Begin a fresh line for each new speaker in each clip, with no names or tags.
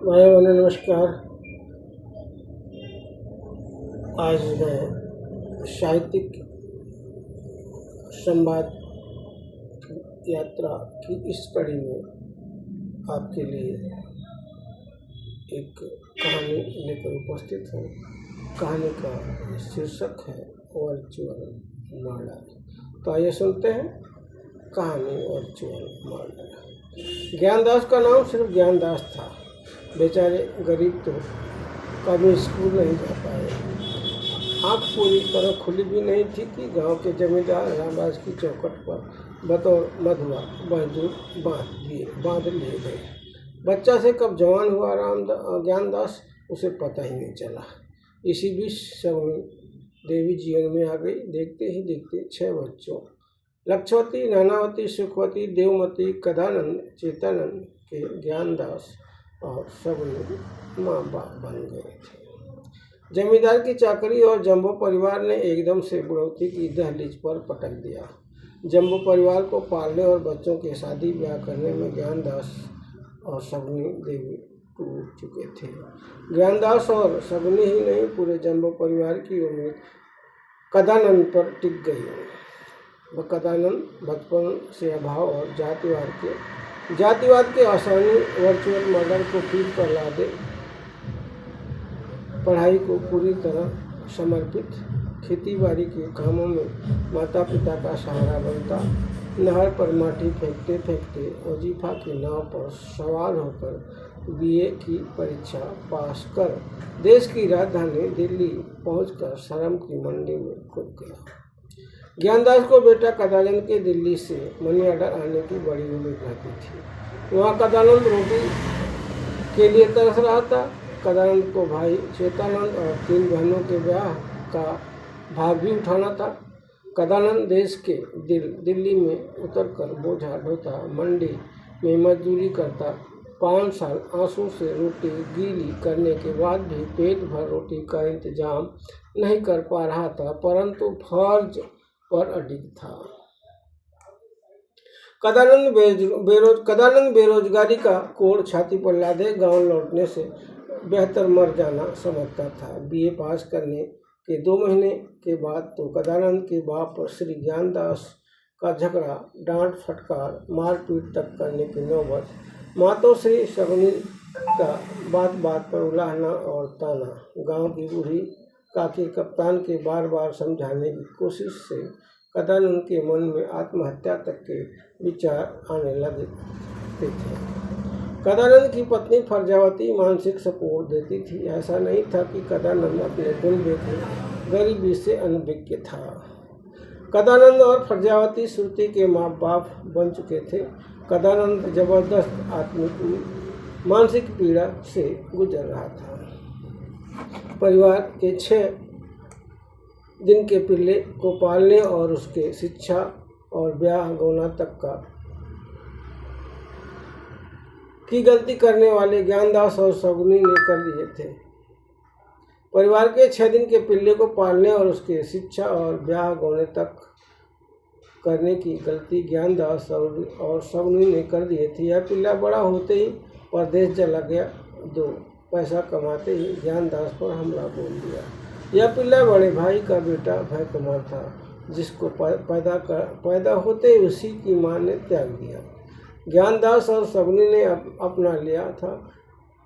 भाई बहनों नमस्कार। आज मैं साहित्यिक संवाद यात्रा की इस कड़ी में आपके लिए एक कहानी लेकर उपस्थित हूँ। कहानी का शीर्षक है वर्चुअल मर्डर। तो आइए सुनते हैं कहानी वर्चुअल मर्डर। ज्ञानदास का नाम सिर्फ ज्ञानदास था। बेचारे गरीब तो कभी स्कूल नहीं जा पाए। आँख पूरी तरह खुली भी नहीं थी कि गांव के जमींदार रामराज की चौखट पर बतौर मधुआ मजदूर बांध लिए गए। बच्चा से कब जवान हुआ ज्ञानदास उसे पता ही नहीं चला। इसी बीच सगुनी देवी जीवन में आ गई। देखते ही देखते 6 बच्चों लक्षवती, नानावती, सुखवती, देवमती, कदानंद, चेतानंद के ज्ञानदास और सगुनी माँ बाप बन गए थे। जमींदार की चाकरी और जम्बो परिवार ने एकदम से बुढ़ौती की दहलीज पर पटक दिया। जम्बो परिवार को पालने और बच्चों के शादी ब्याह करने में ज्ञानदास और सगुनी देवी टूट चुके थे। ज्ञानदास और सगुनी ही नहीं, पूरे जम्बो परिवार की उम्मीद कदानंद पर टिक गई। कदानंद बचपन से अभाव और जातिवाद के आसानी वर्चुअल मर्डर को पीठ पर लादे पढ़ाई को पूरी तरह समर्पित, खेतीबाड़ी के कामों में माता पिता का सहारा बनता, नहर पर माटी फेंकते फेंकते वजीफा की नाव पर सवार होकर बीए की परीक्षा पास कर देश की राजधानी दिल्ली पहुंचकर शर्म की मंडी में कूद गया। ज्ञानदास को बेटा कदानंद के दिल्ली से मनी ऑर्डर आने की बड़ी उम्मीद रहती थी। वहाँ कदानंद रोटी के लिए तरस रहा था। कदानंद को भाई चेतानंद और 3 बहनों के ब्याह का भाग भी उठाना था। कदानंद देश के दिल्ली में उतरकर बोझा ढोता, मंडी में मजदूरी करता, 5 साल आंसू से रोटी गीली करने के बाद भी पेट भर रोटी का इंतजाम नहीं कर पा रहा था, परंतु फर्ज पर अडिग था। कदानंद बेरोजगारी का कोड़ छाती पर लादे गांव लौटने से बेहतर मर जाना समझता था। बीए पास करने के 2 महीने के बाद तो कदानंद के बाप श्री ज्ञानदास का झगड़ा, डांट फटकार, मारपीट तक करने की नौबत, मातो श्री सगुनी का बात बात पर उलाहना और ताना, गांव की बूढ़ी काकी कप्तान के बार बार समझाने की कोशिश से कदानंद के मन में आत्महत्या तक के विचार आने लगते थे। कदानंद की पत्नी फरजावती मानसिक सपोर्ट देती थी। ऐसा नहीं था कि कदानंद अपने गुलबे की गरीबी से अनभिज्ञ था। कदानंद और फरजावती श्रुति के माँ बाप बन चुके थे। कदानंद जबरदस्त आत्मिक मानसिक पीड़ा से गुजर रहा था। परिवार के 6 दिन के पिल्ले को पालने और उसके शिक्षा और ब्याह गौना तक की गलती करने वाले ज्ञानदास और सगुनी ने कर दिए थे। परिवार के 6 दिन के पिल्ले को पालने और उसके शिक्षा और ब्याह गौने तक करने की गलती ज्ञानदास और सगुनी ने कर दिए थे। यह पिल्ला बड़ा होते ही परदेश चला गया। 2 पैसा कमाते ही ज्ञानदास पर हमला बोल दिया। यह पिल्ला बड़े भाई का बेटा भय कुमार था, जिसको पैदा होते ही उसी की मां ने त्याग दिया। ज्ञानदास और सगुनी ने अपना लिया था।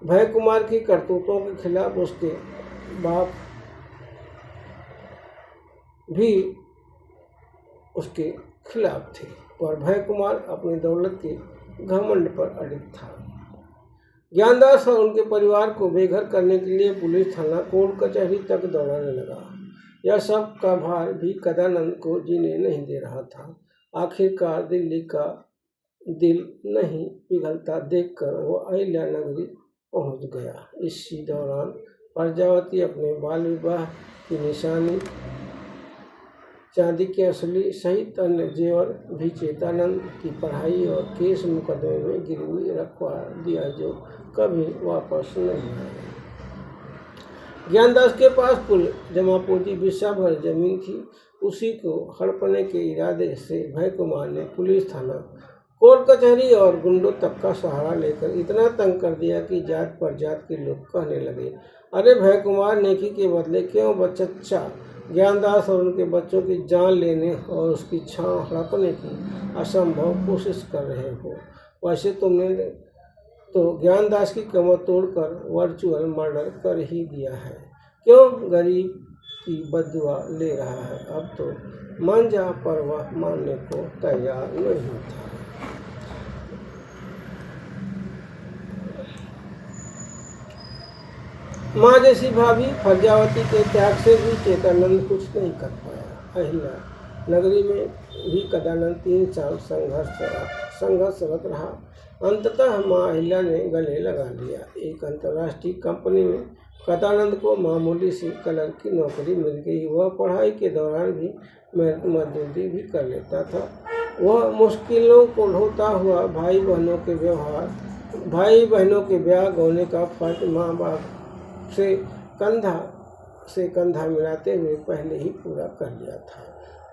भय कुमार की करतूतों के खिलाफ उसके बाप भी उसके खिलाफ थे, पर भय कुमार अपनी दौलत के घमंड पर अडिग था। ज्ञानदास और उनके परिवार को बेघर करने के लिए पुलिस थाना, कोर्ट कचहरी तक दौड़ाने लगा। यह सब का भार भी कदानंद को जीने नहीं दे रहा था। आखिरकार दिल्ली का दिल नहीं पिघलता देखकर वो अहिल्या नगरी पहुंच गया। इसी दौरान प्रजावती अपने बाल विवाह की निशानी, चांदी के असली सहित अन्य जेवर भी चेतानंद की पढ़ाई और केस मुकदमे में गिरवी रखवा दिया, जो कभी वापस नहीं आया। ज्ञानदास के पास कुल जमा पूंजी बिस्सा भर जमीन थी। उसी को हड़पने के इरादे से भय कुमार ने पुलिस थाना कोर्ट कचहरी और गुंडों तक का सहारा लेकर इतना तंग कर दिया कि जात पर जात के लोग कहने लगे, अरे भय कुमार, नेकी के बदले क्यों बच्चा ज्ञानदास और उनके बच्चों की जान लेने और उसकी छां हड़पने की असंभव कोशिश कर रहे हो। वैसे तुमने तो ज्ञानदास की कमर तोड़कर वर्चुअल मर्डर कर ही दिया है। क्यों गरीब की बददुआ ले रहा है? अब तो मान जा, पर वह मानने को तैयार नहीं था। माँ जैसी भाभी फरजावती के त्याग से भी चेतानंद कुछ नहीं कर पाया। अहिल्या नगरी में भी कदानंद 3 साल संघर्षरत रहा। अंततः माँ अहिल्या ने गले लगा लिया। एक अंतर्राष्ट्रीय कंपनी में कदानंद को मामूली सी क्लर्क की नौकरी मिल गई। वह पढ़ाई के दौरान भी मजदूरी भी कर लेता था। वह मुश्किलों को ढोता हुआ भाई बहनों के ब्याह होने का फर्ज माँ बाप से कंधा मिलाते हुए पहले ही पूरा कर लिया था।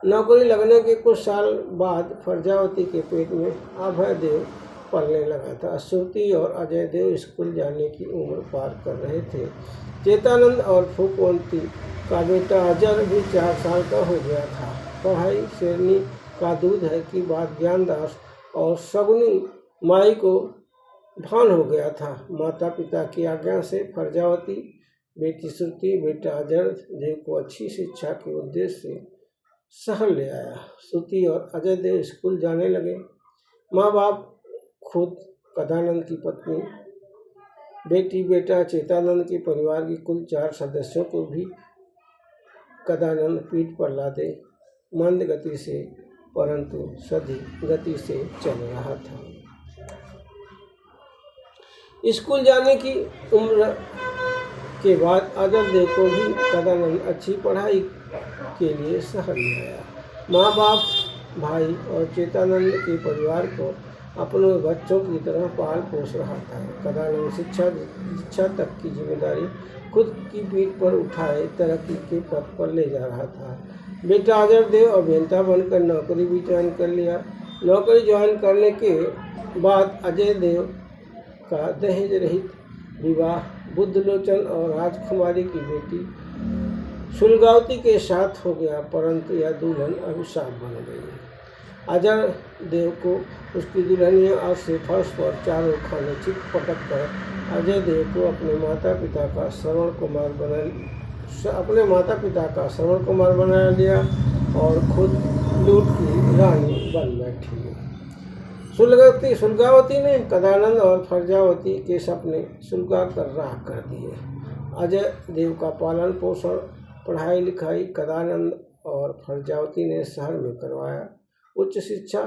नौकरी लगने के कुछ साल बाद फरजावती के पेट में अभय देव पलने लगा था। श्रुति और अजय देव स्कूल जाने की उम्र पार कर रहे थे। चेतानंद और फूकवंती का बेटा अजर भी 4 साल का हो गया था। पढ़ाई शेरनी का दूध है कि बात ज्ञानदास और सगुनी माई को भान हो गया था। माता पिता की आज्ञा से फरजावती बेटी श्रुति बेटा अजय देव को अच्छी शिक्षा के उद्देश्य से शहर ले आया। श्रुति और अजय देव स्कूल जाने लगे। माँ बाप, खुद कदानंद की पत्नी, बेटी बेटा चेतानंद के परिवार के कुल 4 सदस्यों को भी कदानंद पीठ पर लादे मंद गति से परंतु सधी गति से चल रहा था। स्कूल जाने की उम्र के बाद अजय देव को भी कदानंद अच्छी पढ़ाई के लिए शहर ले आया। माँ बाप, भाई और चेतानंद के परिवार को अपने बच्चों की तरह पाल पोस रहा था। कदानंद शिक्षा तक की जिम्मेदारी खुद की पीठ पर उठाए तरक्की के पथ पर ले जा रहा था। बेटा अजय देव अभियंता बनकर नौकरी भी ज्वाइन कर लिया। नौकरी ज्वाइन करने के बाद अजय देव का दहेज रहित विवाह बुद्धलोचन और राजकुमारी की बेटी सुलगावती के साथ हो गया, परंतु यह दुल्हन अभिशाप बन गई। अजय देव को उसकी दुल्हनिया आज से फर्श पर चारों खाने चित पटक कर अजय देव को अपने माता पिता का श्रवण कुमार बना लिया और खुद लूट की रानी बन बैठी। सुलगावती ने कदानंद और फरजावती के सपने सुलगा कर राह कर दिए। अजय देव का पालन पोषण, पढ़ाई लिखाई कदानंद और फरजावती ने शहर में करवाया। उच्च शिक्षा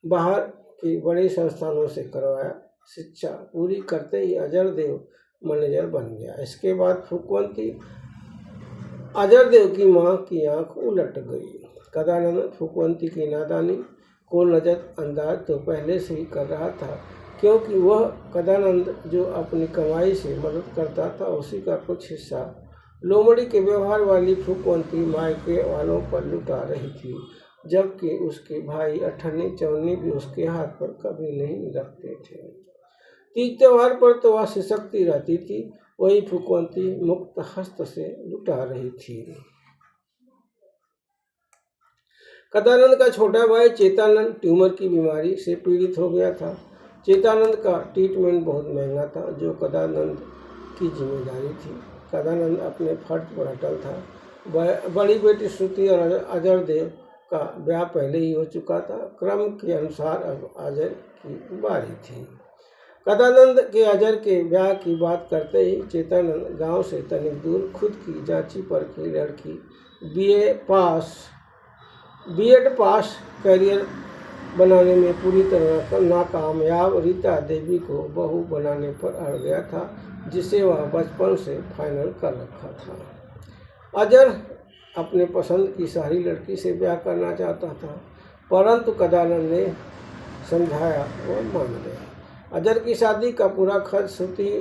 बाहर की बड़े संस्थानों से करवाया। शिक्षा पूरी करते ही अजय देव मैनेजर बन गया। इसके बाद फूकवंती अजय देव की माँ की आंख उलट गई। कदानंद फूकवंती की नादानी को नज़रअंदाज तो पहले से ही कर रहा था, क्योंकि वह कदानंद जो अपनी कमाई से मदद करता था उसी का कुछ हिस्सा लोमड़ी के व्यवहार वाली फूकवंती मायके वालों पर लुटा रही थी, जबकि उसके भाई अठन्नी चवन्नी भी उसके हाथ पर कभी नहीं रखते थे। तीज त्योहार पर तो वह सिसकती रहती थी, वही फूकवंती मुक्त हस्त से लुटा रही थी। कदानंद का छोटा भाई चेतानंद ट्यूमर की बीमारी से पीड़ित हो गया था। चेतानंद का ट्रीटमेंट बहुत महंगा था, जो कदानंद की जिम्मेदारी थी। कदानंद अपने फर्ज पर अटल था। बड़ी बेटी श्रुति और अजय देव का ब्याह पहले ही हो चुका था। क्रम के अनुसार अब अजय की बारी थी। कदानंद के अजय के ब्याह की बात करते ही चेतानंद गांव से तनिक दूर खुद की जांची परखी लड़की बीएड पास करियर बनाने में पूरी तरह नाकामयाब रीता देवी को बहू बनाने पर अड़ गया था, जिसे वह बचपन से फाइनल कर रखा था। अजय अपने पसंद की सारी लड़की से ब्याह करना चाहता था, परंतु कदानंद ने समझाया वह मान गया। अजय की शादी का पूरा खर्च श्रुति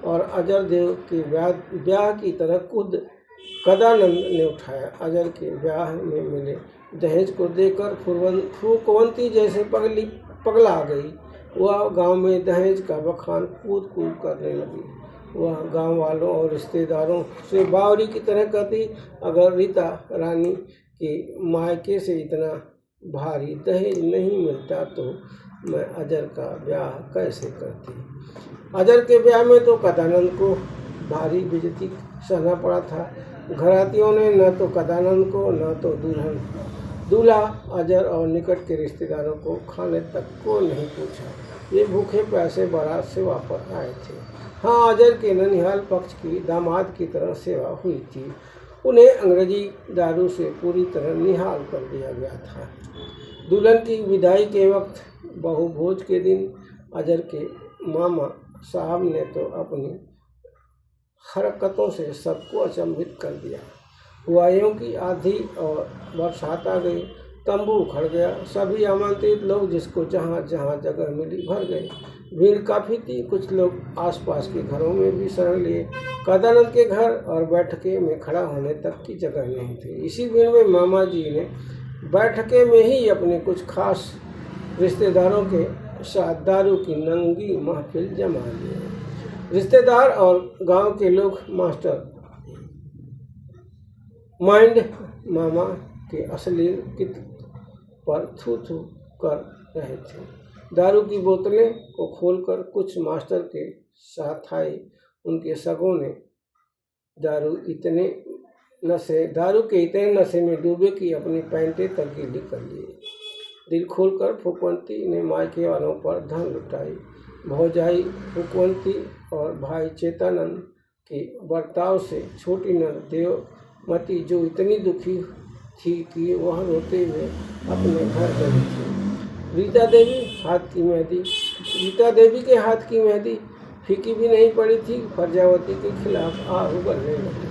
और अजय देव के ब्याह की तरह खुद कदानंद ने उठाया। अजय के ब्याह में मिले दहेज को देकर फूकवंती जैसे पगला गई। वह गांव में दहेज का बखान कूद कूद करने लगी। वह गांव वालों और रिश्तेदारों से बावरी की तरह कहती, अगर रीता रानी के मायके से इतना भारी दहेज नहीं मिलता तो मैं अजर का ब्याह कैसे करती। अजर के ब्याह में तो कदानंद को भारी बेइज्जती सहना पड़ा था। घरातियों ने न तो कदानंद को न तो दूल्हा अजर और निकट के रिश्तेदारों को खाने तक को नहीं पूछा। ये भूखे प्यासे बारात से वापस आए थे। हाँ, अजर के ननिहाल पक्ष की दामाद की तरह सेवा हुई थी। उन्हें अंग्रेजी दारू से पूरी तरह निहाल कर दिया गया था। दुल्हन की विदाई के वक्त बहु भोज के दिन अजर के मामा साहब ने तो अपनी हरकतों से सबको अचंभित कर दिया। हुआ यूं कि आंधी और बरसात आ गई, तंबू उखड़ गया। सभी आमंत्रित लोग जिसको जहाँ जहाँ जगह मिली भर गए। भीड़ काफ़ी थी। कुछ लोग आसपास के घरों में भी शरण लिए। कदानंद के घर और बैठके में खड़ा होने तक की जगह नहीं थी। इसी भीड़ में मामा जी ने बैठके में ही अपने कुछ खास रिश्तेदारों के साथ दारू की नंगी महफिल जमा ली। रिश्तेदार और गांव के लोग मास्टर माइंड मामा के अश्लील कित पर थू थू कर रहे थे। दारू की बोतलें को खोलकर कुछ मास्टर के साथ आए। उनके सगों ने दारू के इतने नशे में डूबे कि अपनी पैंटें तर्कीली कर लिए। दिल खोलकर फूकवंती ने मायके वालों पर धन लुटाई। भौजाई फूकवंती और भाई चेतानंद के बर्ताव से छोटी नर देवमती जो इतनी दुखी थी कि वह रोते हुए अपने घर गई थी। रीता देवी के हाथ की मेहंदी फीकी भी नहीं पड़ी थी। फरजावती के खिलाफ आह उगलने लगी।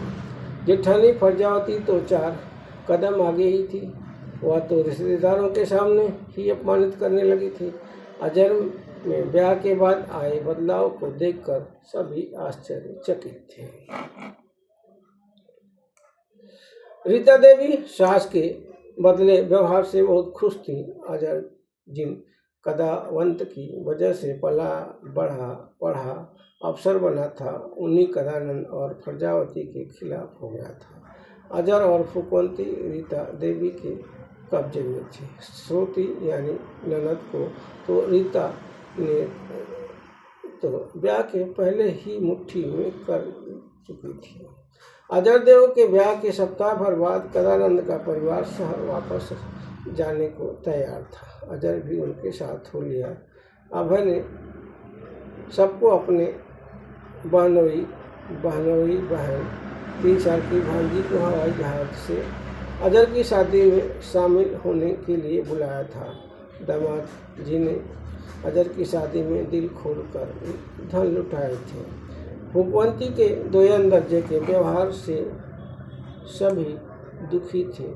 जेठानी फरजावती तो 4 कदम आगे ही थी। वह तो रिश्तेदारों के सामने ही अपमानित करने लगी थी। अजर में ब्याह के बाद आए बदलाव को देखकर सभी आश्चर्यचकित थे। रीता देवी सास के बदले व्यवहार से बहुत खुश थी। अजर जिन कदावंत की वजह से पला बढ़ा पढ़ा अफसर बना था, उन्हीं कदानंद और फरजावती के खिलाफ हो गया था। अजर और फूकवंती रीता देवी के कब्जे में थी। श्रोती यानी ननद को तो रीता ने तो ब्याह के पहले ही मुट्ठी में कर चुकी थी। अजर देव के ब्याह के सप्ताह भर बाद कदानंद का परिवार शहर वापस जाने को तैयार था। अजर भी उनके साथ हो लिया। अभय ने सबको अपने बहनोई बहन 3 साल की भांजी को हवाई जहाज से अजर की शादी में शामिल होने के लिए बुलाया था। दामाद जी ने अजर की शादी में दिल खोलकर धन लुटाए थे। फूकवंती के दोयन दर्जे के व्यवहार से सभी दुखी थे।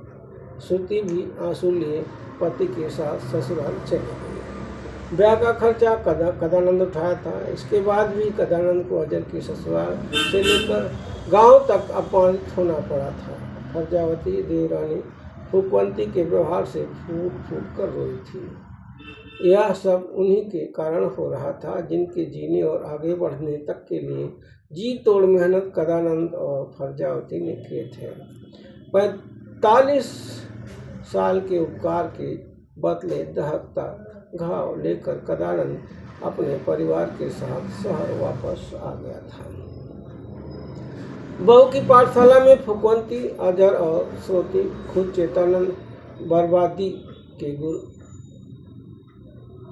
श्रुति भी आंसू लिए पति के साथ ससुराल चली गई। ब्याह का खर्चा कदानंद उठाया था। इसके बाद भी कदानंद को अजर की ससुराल से लेकर गांव तक अपमानित होना पड़ा था। फरजावती देवरानी फूकवंती के व्यवहार से फूट फूट कर रोई थी। यह सब उन्हीं के कारण हो रहा था जिनके जीने और आगे बढ़ने तक के लिए जी तोड़ मेहनत कदानंद और फरजावती ने किए थे। 45 साल के उपकार के बदले दहकता घाव लेकर कदानंद अपने परिवार के साथ शहर वापस आ गया था। बहू की पाठशाला में फूकवंती, अजर और श्रोती खुद चेतानंद बर्बादी के गुर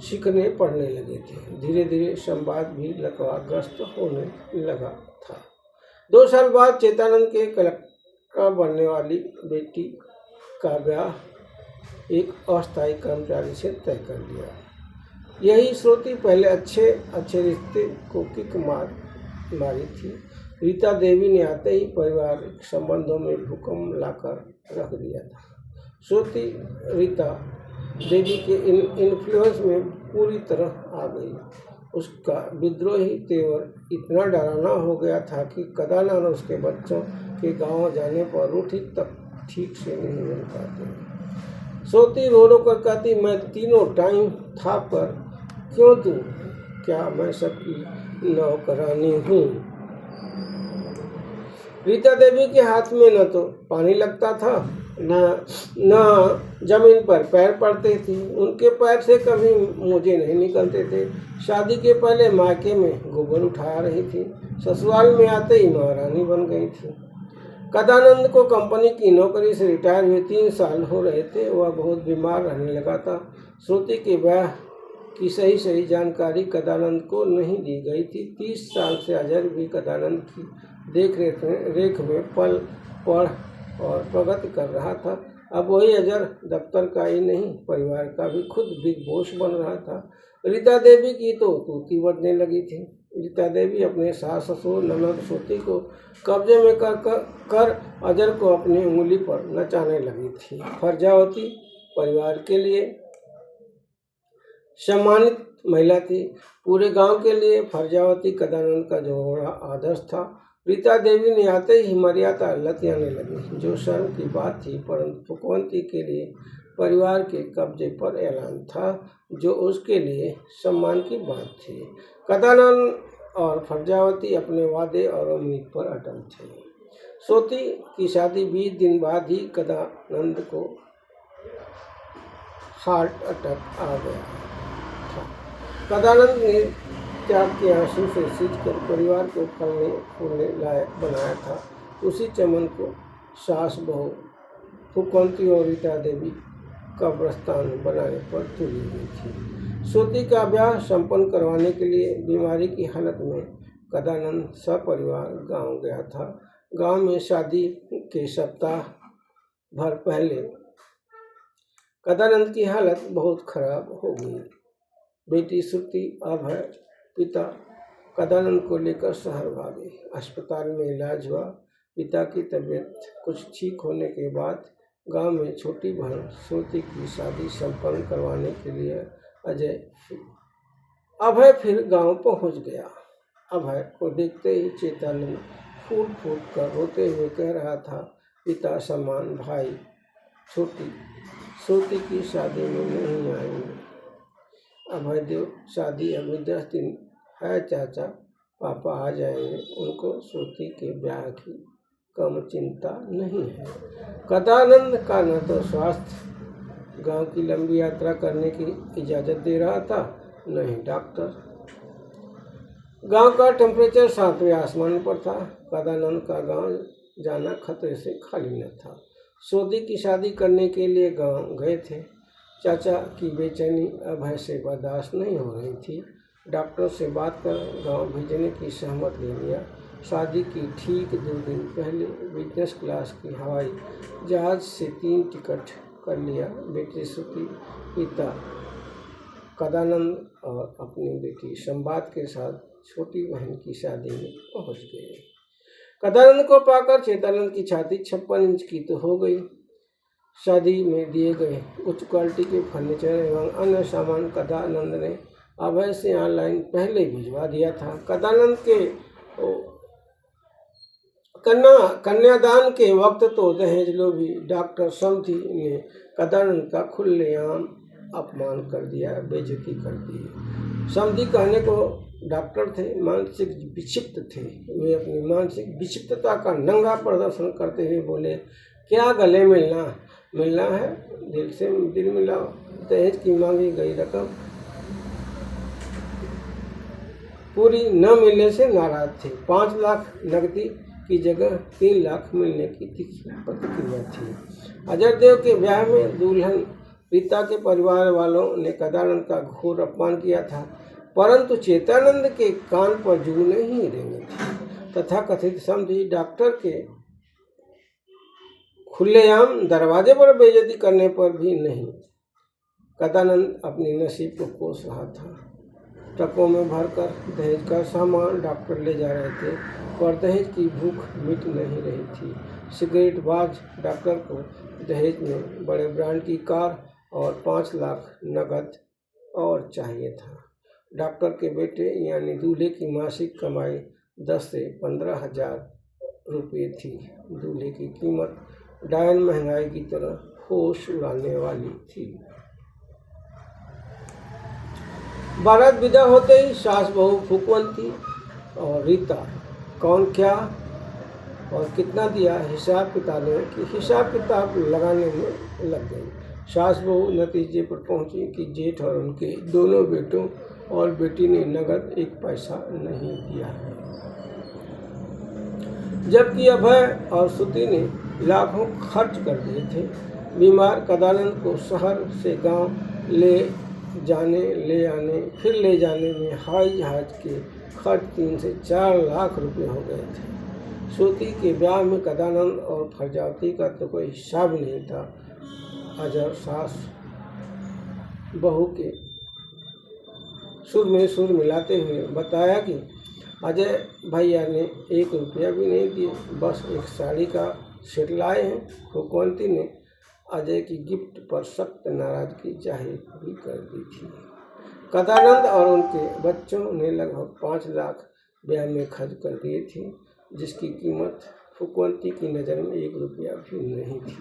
सीखने पढ़ने लगे थे। धीरे धीरे संवाद भी लकवाग्रस्त होने लगा था। 2 साल बाद चेतानंद के कलेक्टर बनने वाली बेटी का ब्याह एक अस्थायी कर्मचारी से तय कर लिया। यही श्रुति पहले अच्छे रिश्ते को किक मारी थी। रीता देवी ने आते ही पारिवारिक संबंधों में भूकंप लाकर रख दिया था। श्रुति रीता देवी के इन्फ्लुएंस में पूरी तरह आ गई। उसका विद्रोही तेवर इतना डरावना हो गया था कि कदानंद उसके बच्चों के गांव जाने पर रोटी तक ठीक से नहीं मिल पाते। सोती रो रो कर कहती, मैं तीनों टाइम था पर क्यों दूं, क्या मैं सबकी नौकरानी हूँ। रीता देवी के हाथ में न तो पानी लगता था, न जमीन पर पैर पड़ते थे। उनके पैर से कभी मोजे नहीं निकलते थे। शादी के पहले मायके में गोबर उठा रही थी, ससुराल में आते ही महारानी बन गई थी। कदानंद को कंपनी की नौकरी से रिटायर हुए 3 साल हो रहे थे। वह बहुत बीमार रहने लगा था। श्रुति के ब्याह की सही जानकारी कदानंद को नहीं दी गई थी। 30 साल से अजय भी कदानंद की देख रेख में पल पढ़ और प्रगति कर रहा था। अब वही अजर दफ्तर का ही नहीं, परिवार का भी खुद बिग बॉस बन रहा था। रीता देवी की तो तूती बढ़ने लगी थी। रीता देवी अपने सास ससुर ननद श्रुति को कब्जे में कर अजर को अपनी उंगली पर नचाने लगी थी। फरजावती परिवार के लिए सम्मानित महिला थी। पूरे गांव के लिए फरजावती कदानंद का जोड़ा आदर्श था। रीता देवी ने आते ही मर्यादा लतियाने लगी, जो शर्म की बात थी, परंतु फुकवंती के लिए परिवार के कब्जे पर ऐलान था, जो उसके लिए सम्मान की बात थी। कदानंद और फरजावती अपने वादे और उम्मीद पर अटल थे। श्रुति की शादी 20 दिन बाद ही कदानंद को हार्ट अटैक आ गया था। कदानंद ने त्याग के आंसू से सींचकर परिवार को फलने फूलने लायक बनाया था। उसी चमन को सास बहू फुकवंती और रीता देवी कब्रस्तान बनाने पर तुली हुई थी। श्रुति का ब्याह संपन्न करवाने के लिए बीमारी की हालत में कदानंद सपरिवार गांव गया था। गांव में शादी के सप्ताह भर पहले कदानंद की हालत बहुत खराब हो गई। बेटी श्रुति अभय पिता कदानंद को लेकर शहर भागे। अस्पताल में इलाज हुआ। पिता की तबीयत कुछ ठीक होने के बाद गांव में छोटी बहन श्रुति की शादी संपन्न करवाने के लिए अभय फिर गांव पहुंच गया। अभय को देखते ही चेतानंद फूट फूट कर रोते हुए कह रहा था, पिता समान भाई छोटी श्रुति की शादी में नहीं आएंगे। अभय देव, शादी अभी 10 दिन है चाचा, पापा आ जाएंगे। उनको श्रुति के ब्याह की कम चिंता नहीं है। कदानंद का न तो स्वास्थ्य गांव की लंबी यात्रा करने की इजाज़त दे रहा था, न ही डॉक्टर। गांव का टेम्परेचर 7वें आसमान पर था। कदानंद का गांव जाना खतरे से खाली न था। श्रुति की शादी करने के लिए गांव गए थे। चाचा की बेचैनी अभय से बर्दाश्त नहीं हो रही थी। डॉक्टर से बात कर गांव भेजने की सहमत ले लिया। शादी की ठीक 2 दिन पहले बिजनेस क्लास की हवाई जहाज से 3 टिकट कर लिया। बेटी श्रुति, पिता कदानंद और अपनी बेटी संवाद के साथ छोटी बहन की शादी में पहुंच गए। कदानंद को पाकर चेतानंद की छाती 56 इंच की तो हो गई। शादी में दिए गए उच्च क्वालिटी के फर्नीचर एवं अन्य सामान कदानंद ने अभय से ऑनलाइन पहले ही भिजवा दिया था। कदानंद के कन्यादान के वक्त तो दहेज लोभी डॉक्टर समधी ने कदानंद का खुलेआम अपमान कर दिया, बेइज्जती कर दी। समधी कहने को डॉक्टर थे, मानसिक विक्षिप्त थे। वे अपनी मानसिक विक्षिप्तता का नंगा प्रदर्शन करते हुए बोले, क्या गले मिलना है, दिल से दिल मिलाओ। दहेज की मांगी गई रकम पूरी न मिलने से नाराज थे। 5 लाख नकदी की जगह 3 लाख मिलने की तीखी प्रतिक्रिया थी। अजय देव के ब्याह में दुल्हन रीता के परिवार वालों ने कदानंद का घोर अपमान किया था, परंतु चेतानंद के कान पर जू नहीं रेंगे थे। तथा कथित समझी डॉक्टर के खुलेआम दरवाजे पर बेइज्जती करने पर भी नहीं। कदानंद अपनी नसीब को कोस रहा था। ट्रकों में भरकर दहेज का सामान डॉक्टर ले जा रहे थे, पर दहेज की भूख मिट नहीं रही थी। सिगरेट बाज डॉक्टर को दहेज में बड़े ब्रांड की कार और 5 लाख नगद और चाहिए था। डॉक्टर के बेटे यानी दूल्हे की मासिक कमाई 10 से 15 हजार रुपये थी। दूल्हे की कीमत डायन महंगाई की तरह होश उड़ाने वाली थी। बारात विदा होते ही सास बहू फूकवंती और रीता कौन क्या और कितना दिया हिसाब किताब लगाने में लग गई। सास बहू नतीजे पर पहुंची कि जेठ और उनके दोनों बेटों और बेटी ने नगद एक पैसा नहीं दिया है, जबकि अभय और श्रुति ने लाखों खर्च कर दिए थे। बीमार कदानंद को शहर से गांव ले आने फिर ले जाने में हवाई जहाज के खर्च 3 से 4 लाख रुपए हो गए थे। श्रुति के ब्याह में कदानंद और फरजावती का तो कोई हिसाब नहीं था। अजर सास बहू के सुर में सुर मिलाते हुए बताया कि अजय भैया ने 1 रुपया भी नहीं दिए, बस एक साड़ी का सेट लाए हैं। फूकवंती ने अजय की गिफ्ट पर सख्त नाराजगी जाहिर भी कर दी थी। कदानंद और उनके बच्चों ने लगभग 5 लाख ब्याह में खर्च कर दिए थे, जिसकी कीमत फूकवंती की नज़र में 1 रुपया भी नहीं थी।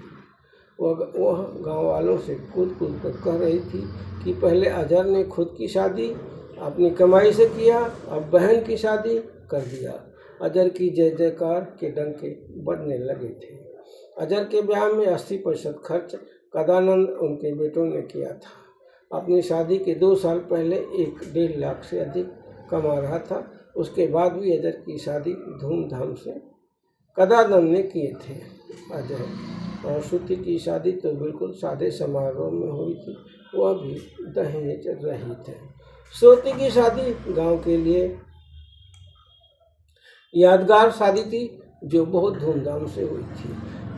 वह गांव वालों से कूद कर कह रही थी कि पहले अजहर ने खुद की शादी अपनी कमाई से किया, अब बहन की शादी कर दिया। अजहर की जय जयकार के डंके बजने लगे थे। अजहर के ब्याह में 80% खर्च कदानंद उनके बेटों ने किया था। अपनी शादी के 2 साल पहले 1-1.5 लाख से अधिक कमा रहा था। उसके बाद भी अजहर की शादी धूमधाम से कदानंद ने किए थे। अजहर और श्रुति की शादी तो बिल्कुल सादे समारोह में हुई थी, वह भी दहेज रहित है। श्रुति की शादी गांव के लिए यादगार शादी थी, जो बहुत धूमधाम से हुई थी।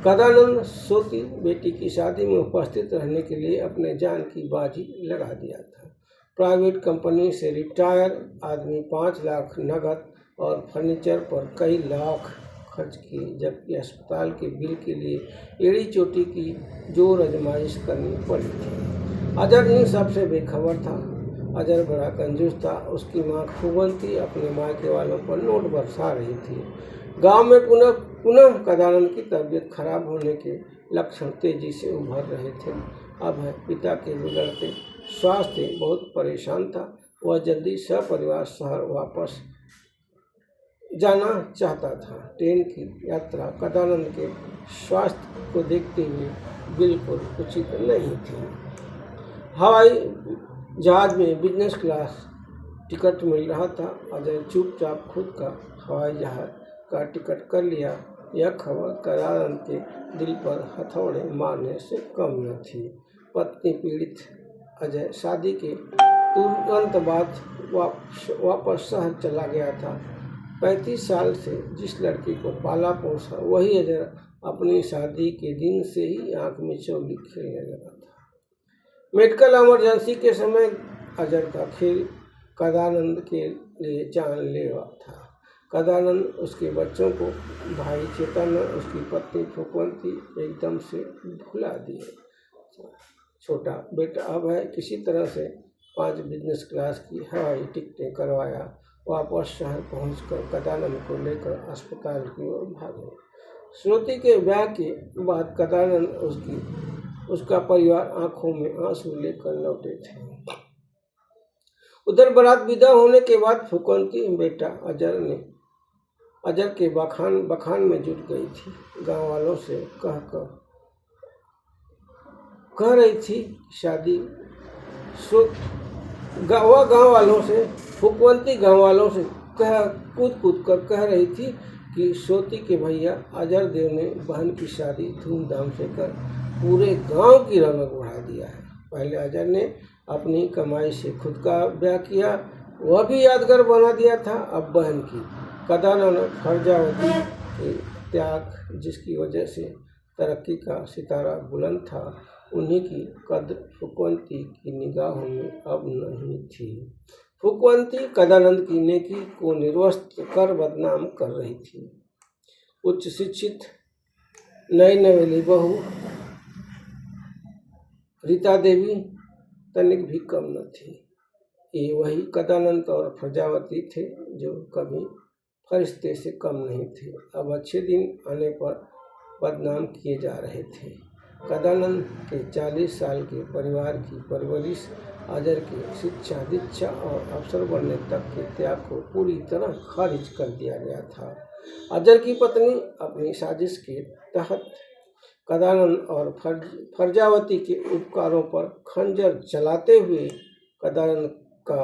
कदानंद श्रुति बेटी की शादी में उपस्थित रहने के लिए अपने जान की बाजी लगा दिया था। प्राइवेट कंपनी से रिटायर आदमी 5 लाख नगद और फर्नीचर पर कई लाख खर्च किए, जबकि अस्पताल के बिल के लिए एड़ी चोटी की जोर आजमाइश करनी पड़ी थी। अजहर इन सबसे बेखबर था। अजहर बड़ा कंजूस था। उसकी माँ फूकवंती अपने मायके वालों पर नोट बरसा रही थी। गांव में पुनः कदानंद की तबीयत खराब होने के लक्षण तेजी से उभर रहे थे। अब पिता के बिगड़ते स्वास्थ्य बहुत परेशान था। वह जल्दी सपरिवार शहर वापस जाना चाहता था। ट्रेन की यात्रा कदानंद के स्वास्थ्य को देखते हुए बिल्कुल उचित नहीं थी। हवाई जहाज में बिजनेस क्लास टिकट मिल रहा था। अजय चुपचाप खुद का हवाई जहाज का टिकट कर लिया। यह खबर कदानंद के दिल पर हथौड़े मारने से कम न थी। पत्नी पीड़ित अजय शादी के तुरंत बाद वापस शहर चला गया था। 35 साल से जिस लड़की को पाला पोसा, वही अजय अपनी शादी के दिन से ही आंख में चौली खेलने लगा था। मेडिकल इमरजेंसी के समय अजय का खेल कदानंद के लिए जानलेवा था। कदानंद, उसके बच्चों को, भाई चेतन, उसकी पत्नी फूकवंती एकदम से भुला दिए। छोटा बेटा अभय किसी तरह से 5 बिजनेस क्लास की हवाई टिकटें करवाया। वापस शहर पहुंचकर कदानंद को लेकर अस्पताल की ओर भागे। श्रुति के ब्याह के बाद कदानंद उसका परिवार आंखों में आंसू लेकर लौटे थे। उधर बारात विदा होने के बाद फूकवंती बेटा अजहर के बखान में जुट गई थी। गांव वालों से कह रही थी शादी गांव वालों से फूकवंती गांव वालों से कूद कर कह रही थी कि श्रुति के भैया अजहर देव ने बहन की शादी धूमधाम से कर पूरे गांव की रौनक बढ़ा दिया है। पहले अजहर ने अपनी कमाई से खुद का ब्याह किया, वह भी यादगार बना दिया था। अब बहन की कदानंद फरजावती के त्याग, जिसकी वजह से तरक्की का सितारा बुलंद था, उन्हीं की कद्र फूकवंती की निगाहों में अब नहीं थी। फूकवंती कदानंद की नेकी को निर्वस्त्र कर बदनाम कर रही थी। उच्च शिक्षित नई नवेली बहू रीता देवी तनिक भी कम न थी। ये वही कदानंद और फरजावती थे जो कभी फरिश्ते से कम नहीं थे। अब अच्छे दिन आने पर बदनाम किए जा रहे थे। कदानंद के 40 साल के परिवार की परवरिश, अजर की शिक्षा दीक्षा और अफसर बनने तक के त्याग को पूरी तरह खारिज कर दिया गया था। अजर की पत्नी अपनी साजिश के तहत कदानंद और फरजावती के उपकारों पर खंजर चलाते हुए कदानंद का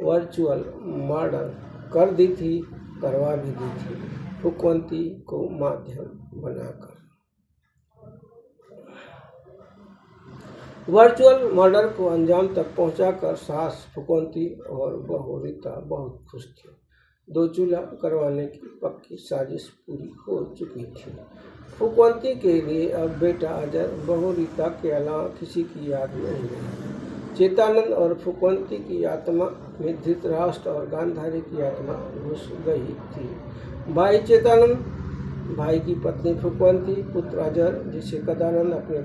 वर्चुअल मर्डर कर दी थी, करवा भी दी थी, फुकवंती को माध्यम बनाकर। वर्चुअल मर्डर को अंजाम तक पहुंचाकर सास फुकवंती और बहू रीता बहुत खुश थी। 2 चूल्हा करवाने की पक्की साजिश पूरी हो चुकी थी। फुकवंती के लिए अब बेटा अजर, बहू रीता के अलावा किसी की याद नहीं रही। चेतानंद और फुकवंती की आत्मा में धृतराष्ट्र और गांधारी की आत्मा घुस गई थी। भाई चेतानंद, भाई की पत्नी फुकवंती, पुत्र अजर जिसे कदानंद अपने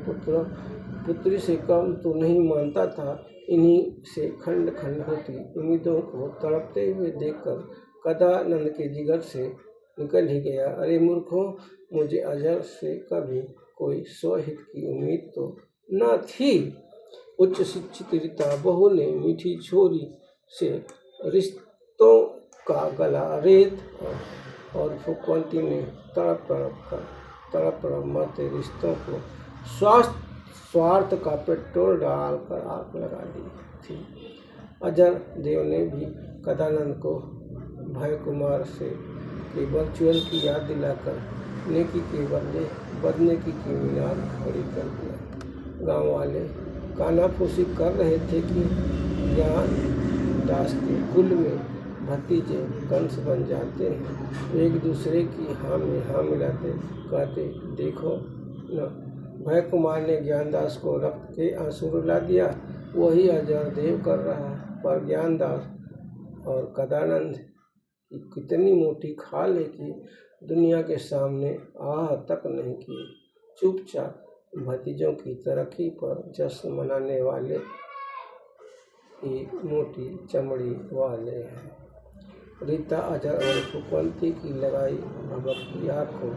पुत्री से कम तो नहीं मानता था, इन्हीं से खंड खंड होती उम्मीदों को तड़पते हुए देखकर कदानंद के जिगर से निकल ही गया, अरे मूर्खों, मुझे अजर से कभी कोई स्वहित की उम्मीद तो न थी। उच्च शिक्षित रीता बहू ने मीठी छोरी से रिश्तों का गला रेत और फुकवंती ने तड़प तड़प मरते रिश्तों को स्वार्थ का पेट्रोल डालकर आग लगा दी थी। अजर देव ने भी कदानंद को भय कुमार से के वर्चुअल की याद दिलाकर नेकी के बदले बदनेकी की मीनार खड़ी कर दिया। गांव वाले कानाफूसी कर रहे थे कि ज्ञान दास के कुल में भतीजे कंस बन जाते हैं। एक दूसरे की हाँ में हाँ मिलाते कहते, देखो न, भय कुमार ने ज्ञानदास को रक्त के आंसू रुला दिया, वही अजर देव कर रहा है। पर ज्ञानदास और कदानंद की कितनी मोटी खाल है कि दुनिया के सामने आह तक नहीं की। चुपचाप भतीजों की तरक्की पर जश्न मनाने वाले एक मोटी चमड़ी वाले हैं। रीता, अजर और फुकवंती की लगाई भभकती आँखों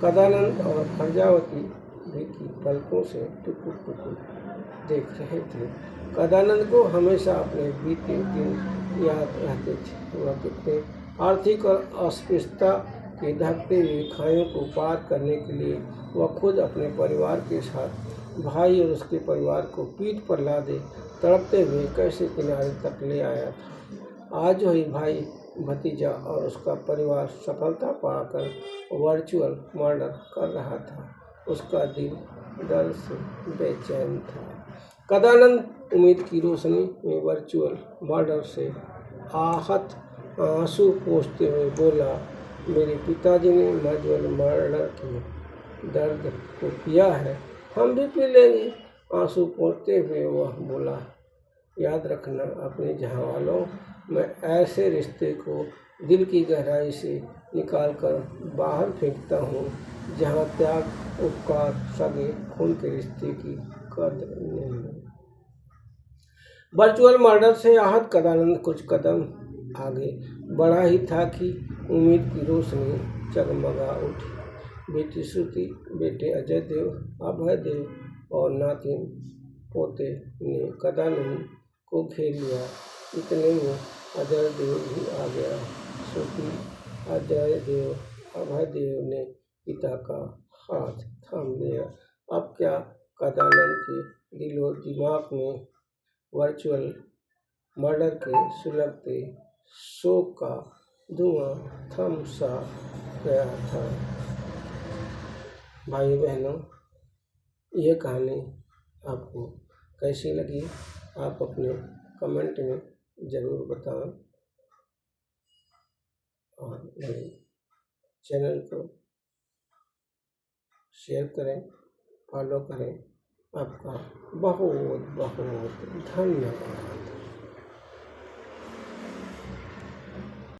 कदानंद और फरजावती भी की पलकों से टुकुर टुकुर देख रहे थे। कदानंद को हमेशा अपने बीते दिन याद रहते थे। वह कितने आर्थिक और अस्पृश्यता के धकते हुए खाइयों को पार करने के लिए वह खुद अपने परिवार के साथ भाई और उसके परिवार को पीठ पर लादे तड़पते हुए कैसे किनारे तक ले आया था। आज वही भाई, भतीजा और उसका परिवार सफलता पाकर वर्चुअल मर्डर कर रहा था। उसका दिल डर से बेचैन था। कदानंद उम्मीद की रोशनी में वर्चुअल मर्डर से आहत आंसू पोंछते हुए बोला, मेरे पिताजी ने वर्चुअल मर्डर के दर्द को पिया है, हम भी पी लेंगे। आंसू पोंछते हुए वह बोला, याद रखना अपने जहाँ वालों, मैं ऐसे रिश्ते को दिल की गहराई से निकाल कर बाहर फेंकता हूँ जहाँ त्याग, उपकार, सगे खून के रिश्ते की कदर नहीं। वर्चुअल मर्डर से आहत कदानंद कुछ कदम आगे बढ़ा ही था कि उम्मीद की रोशनी जगमगा उठी। बेटी श्रुति, बेटे अजय देव, अभय देव और नातिन पोते ने कदानंद को घेर लिया। इतने में अजय देव भी आ गया। श्रुति, अजय देव, अभय देव ने पिता का हाथ थाम लिया। अब क्या कदानंद के दिलो दिमाग में वर्चुअल मर्डर के सुलगते शोक का धुआं थम सा गया था। भाई बहनों, यह कहानी आपको कैसी लगी आप अपने कमेंट में ज़रूर बताएं और मेरे चैनल को शेयर करें, फॉलो करें। आपका बहुत बहुत धन्यवाद।